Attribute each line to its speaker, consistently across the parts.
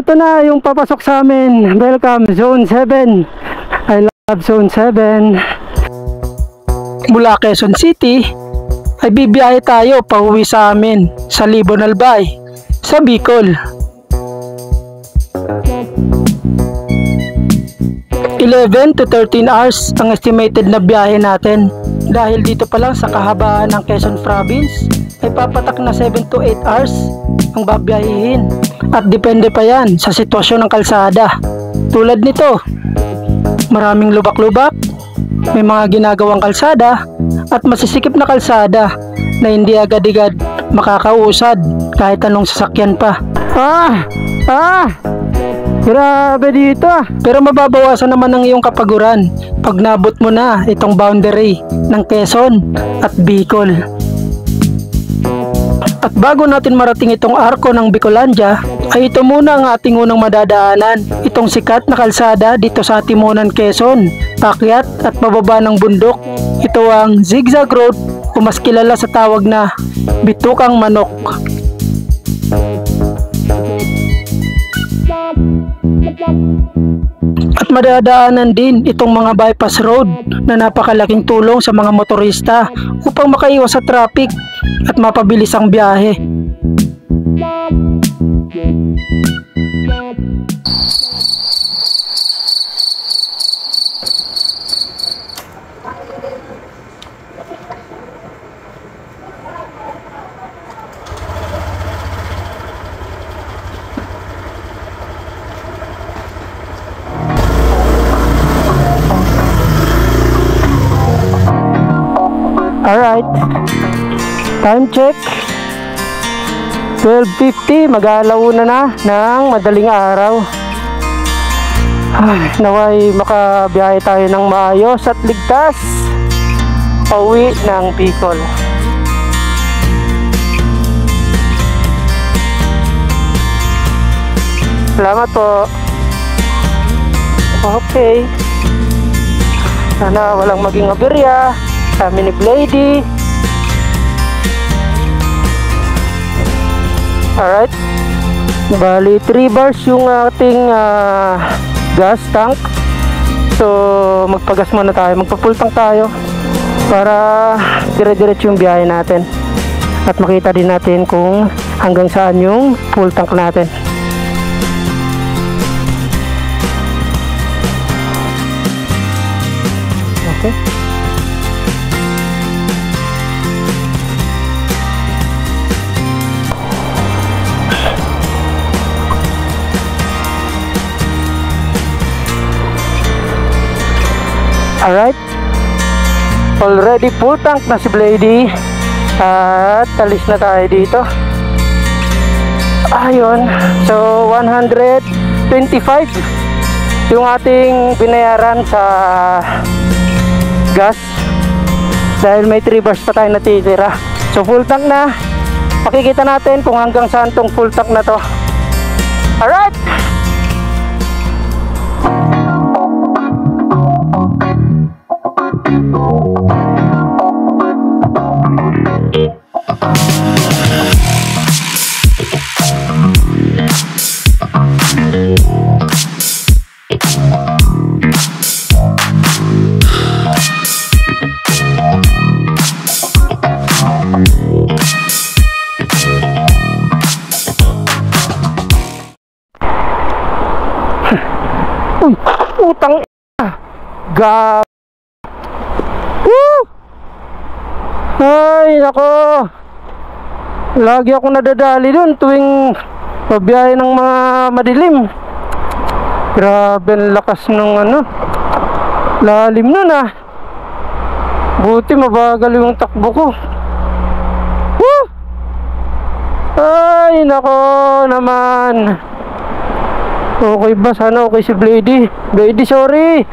Speaker 1: ito na yung papasok sa amin. Welcome, Zone 7. I love Zone 7. Mula Quezon City, ay bibiyahe tayo pauwi sa amin sa Libon Albay, sa Bicol. 11 to 13 hours ang estimated na biyahe natin. Dahil dito pa lang sa kahabaan ng Quezon Province, ay papatak na 7 to 8 hours ang babiyahihin. At depende pa yan sa sitwasyon ng kalsada. Tulad nito, maraming lubak-lubak, may mga ginagawang kalsada, at masisikip na kalsada na hindi agad-agad makakausad kahit anong sasakyan pa. Grabe dito ah. Pero mababawasan naman ang iyong kapaguran pag nabot mo na itong boundary ng Quezon at Bicol. At bago natin marating itong arko ng Bicolandia, ay ito muna ang ating unang madadaanan. Itong sikat na kalsada dito sa Timonan, Quezon, paakyat at pababa ng bundok. Ito ang Zigzag Road o mas kilala sa tawag na Bitukang Manok. At madadaanan din itong mga bypass road na napakalaking tulong sa mga motorista upang makaiwas sa traffic at mapabilis ang biyahe. Alright, time check 12:50, mag-aalauna na ng madaling araw. Naway makabiyahe tayo ng maayos at ligtas pauwi ng Bicol. Salamat po. Okay, sana walang maging aberya kami ni Blady. Alright, bali 3 bars yung ating gas tank. So magpagas muna tayo, magpa-full tank tayo para dire-diretso yung biyahe natin at makita din natin kung hanggang saan yung full tank natin. Okay. Alright, already full tank na si Blady at talis na tayo dito. Ayun, so 125 yung ating binayaran sa gas dahil may 3 bars pa tayo natitira. So full tank na, makikita natin kung hanggang saan tong full tank na to. Alright, utang gab. Ay nako, lagi ako nadadali dun tuwing pabiyahe ng mga madilim. Grabe ang lakas ng lalim nun ah. Buti mabagal yung takbo ko. Ay nako naman. Okay ba? Sana okay si Blady. Blady, sorry,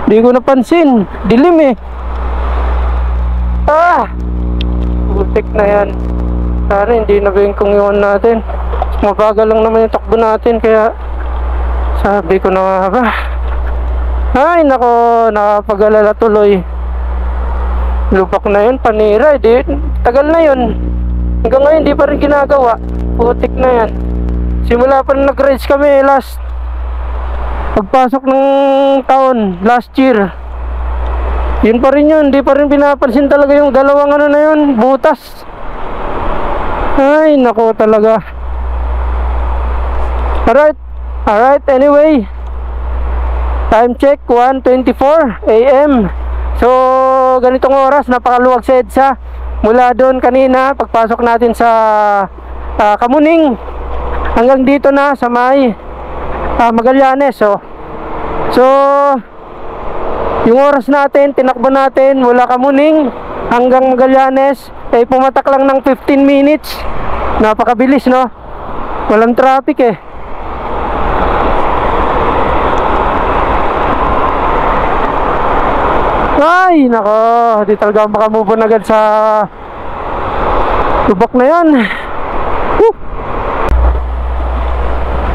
Speaker 1: di ko napansin, dilim eh. Butik na yan. Sana hindi na bengkong yun natin. Mabagal lang naman yung takbo natin, kaya sabi ko na nga ba. Ay nako, nakapag-alala tuloy. Lubak na yun, panira tagal na yun. Hanggang ngayon di pa rin ginagawa. Butik na yan. Simula pa nung nag-race kami last pagpasok ng taon, last year. Yun pa rin yun, di pa rin pinapansin talaga yung dalawang ano na yun, butas. Ay, nako talaga. Alright, anyway. Time check, 1:24 AM. So, ganitong oras, napakaluwag sa EDSA. Mula doon kanina, pagpasok natin sa Kamuning, hanggang dito na sa may Magallanes. So, yung oras natin, tinakbo natin mula Kamuning hanggang Magallanes, ay pumatak lang ng 15 minutes. Napakabilis, no? Walang traffic eh. Ay, nako, di talaga makamove on agad sa lubak na yan. Woo!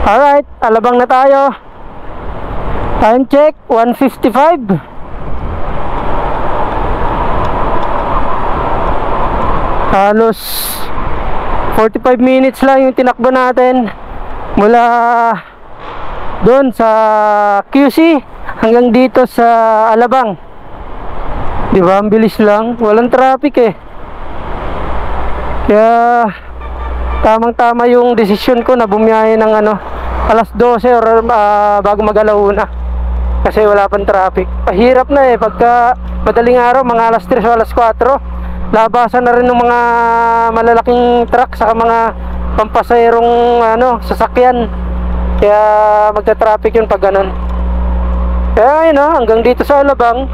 Speaker 1: Alright, Alabang na tayo. Time check, 1:55. Halos 45 minutes lang yung tinakbo natin mula doon sa QC hanggang dito sa Alabang. Diba, ang bilis lang, walang traffic eh. Kaya tamang tama yung desisyon ko na bumiyahe ng alas 12 or bago mag-alauna, kasi wala pang traffic. Pahirap na eh pagka madaling araw, mga alas 3 o alas 4, labasan na rin ng mga malalaking truck saka mga pampasayerong sasakyan. Kaya magta-traffic yun pag ganun. Kaya hanggang dito sa Alabang,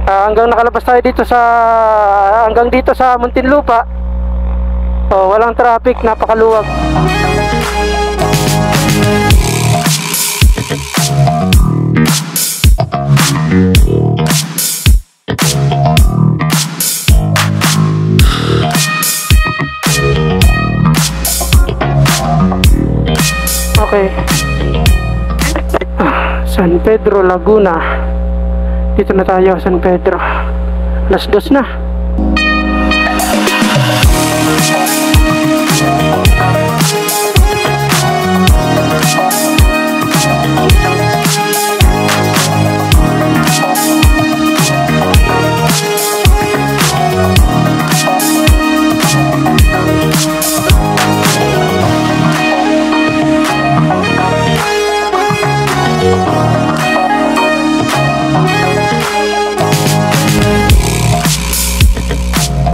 Speaker 1: hanggang nakalabas tayo dito hanggang dito sa Muntinlupa, walang traffic, napakaluwag. Okay. San Pedro, Laguna. Dito na tayo, San Pedro. Alas 2 na.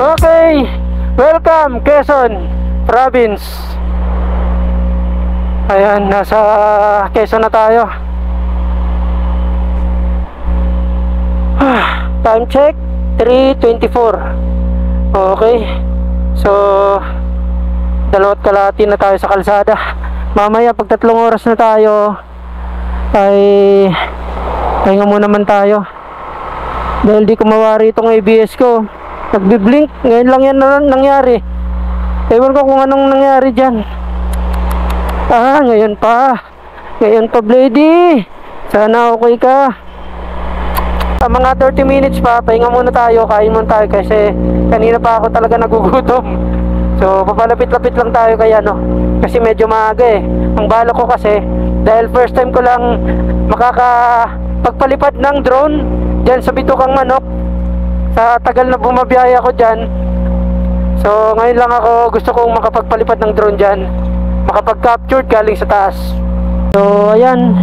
Speaker 1: Okay, welcome Quezon Province. Ayan, nasa Quezon na tayo. Time check, 3:24. Okay, so dalawat kalahati na tayo sa kalsada. Mamaya pag 3 oras na tayo ay pahinga muna naman tayo, dahil di ko mawari itong ABS ko. Nagbi-blink, ngayon lang yan nangyari. Ewan ko kung anong nangyari dyan. Ngayon pa Blady. Sana okay ka. Mga 30 minutes pa, pahinga muna tayo, kain muna tayo, kasi kanina pa ako talaga nagugutom. So papalapit-lapit lang tayo kaya kasi medyo maaga eh. Ang bala ko kasi, dahil first time ko lang makakapagpalipad ng drone dyan sa Bitukang Manok, sa tagal na bumabiyaya ako dyan. So ngayon lang ako gusto kong makapagpalipad ng drone dyan, makapag-capture galing sa taas. So ayan,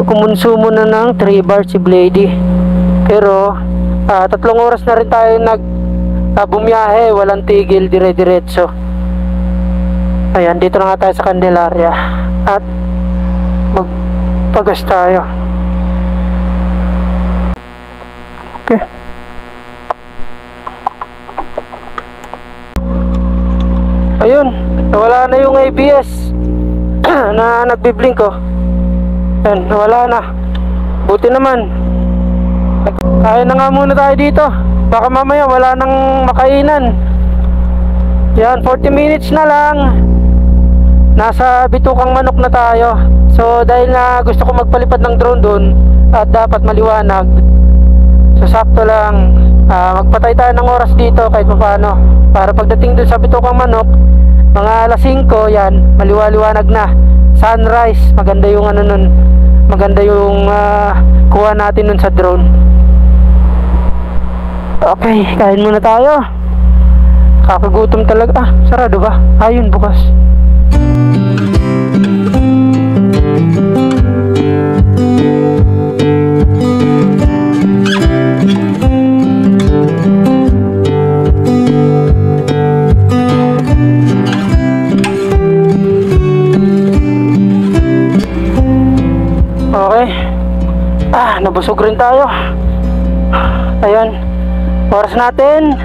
Speaker 1: kumonsumo na ng 3 bars si Blady. Pero 3 oras na rin tayo bumiyahe, walang tigil, dire-diretso. Ayan, dito na nga tayo sa Candelaria at magpagas tayo. Okay. Ayun, nawala na yung ABS na nagbi-blink ko. Ayan, nawala na. Buti naman. Kaya na nga muna tayo dito. Baka mamaya wala nang makainan. Yan, 40 minutes na lang. Nasa Bitukang Manok na tayo. So dahil na gusto ko magpalipad ng drone doon at dapat maliwanag, so sakto lang, magpatay tayo ng oras dito kahit paano, para pagdating dun sa Bitukang Manok Mga alas 5 yan, maliwaliwanag na. Sunrise, maganda yung ano nun, maganda yung kuha natin nun sa drone. Okay, kain muna tayo. Kakagutom talaga. Sarado ba? Ayun, bukas. Okay. Nabusog rin tayo. Ayun. Oras natin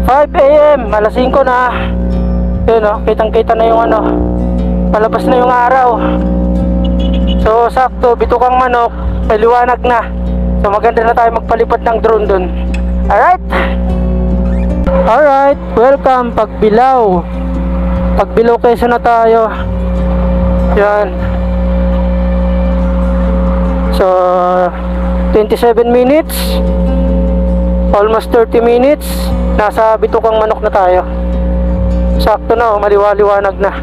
Speaker 1: 5 AM, alas 5 na. Yun o, kitang kita na yung ano, palabas na yung araw. So sakto, bitukang manok, may liwanag na. So maganda na tayo magpalipad ng drone dun. Alright. Alright, welcome Pagbilao. Pagbilao Quezon na tayo. Yan. So 27 minutes, almost 30 minutes, nasa bitukang manok na tayo. Sakto na, maliwaliwanag na.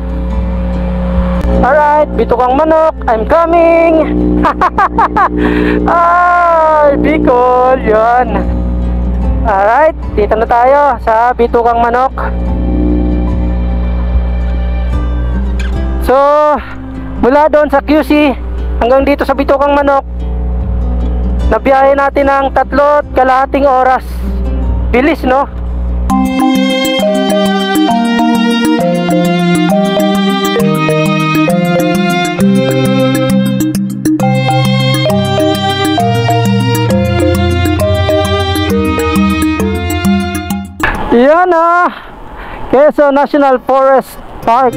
Speaker 1: Alright, bitukang manok, I'm coming. Ay, Bicol, yun. Alright, dito na tayo sa bitukang manok. So mula doon sa QC hanggang dito sa bitukang manok, nabiyahe natin ng 3.5 oras. Bilis, no? Yan Quezon National Forest Park.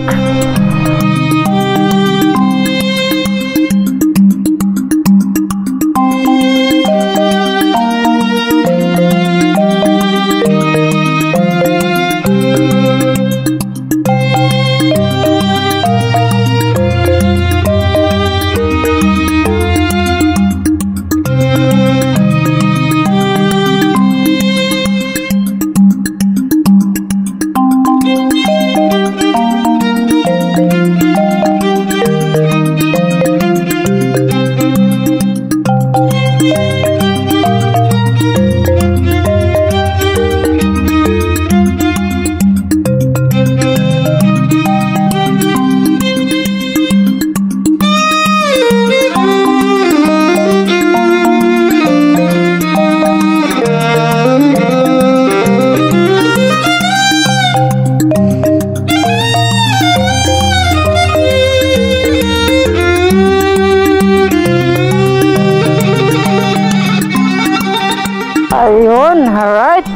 Speaker 1: Ayun, alright.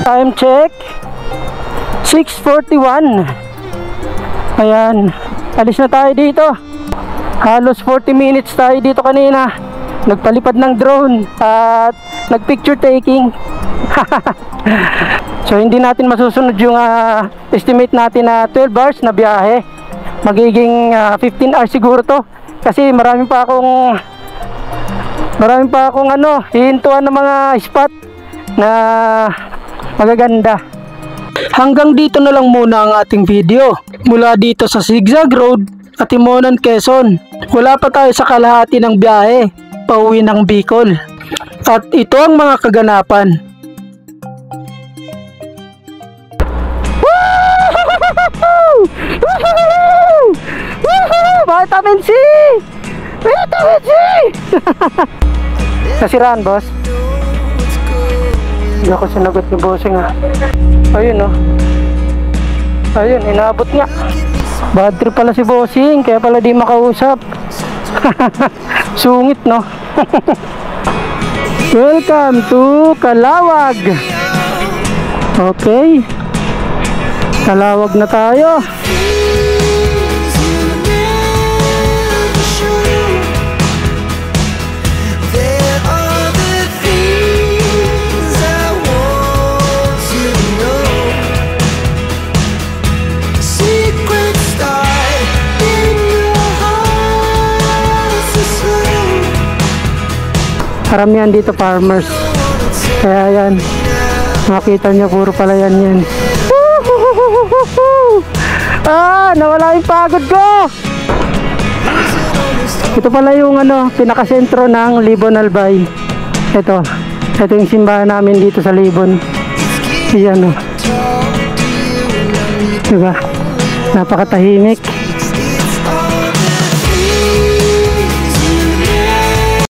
Speaker 1: Time check 6:41. Ayan, alis na tayo dito. Halos 40 minutes tayo dito kanina. Nagpalipad ng drone at nagpicture taking. So hindi natin masusunod yung estimate natin na 12 hours na biyahe. Magiging 15 hours siguro to, kasi marami pa akong hihintuan ng mga spot na magaganda. Hanggang dito na lang muna ang ating video mula dito sa Zigzag Road at Timonan, Quezon. Wala pa tayo sa kalahati ng biyahe pauwi ng Bicol, at ito ang mga kaganapan. Vitamin C! Vitamin C! Nasiraan, boss? Hindi ako sinagot ni bossing Ayun Ayun, inaabot nga. Bad trip pala si bossing, kaya pala di makausap. Sungit, no? Welcome to Calawag. Okay, Calawag na tayo. Karamihan dito farmers. Kaya yan, makita nyo puro palayan yan. Nawala yung pagod ko. Ito pala yung pinakasentro ng Libon Albay. Ito yung simbahan namin dito sa Libon. Ayan, diba? Napakatahimik.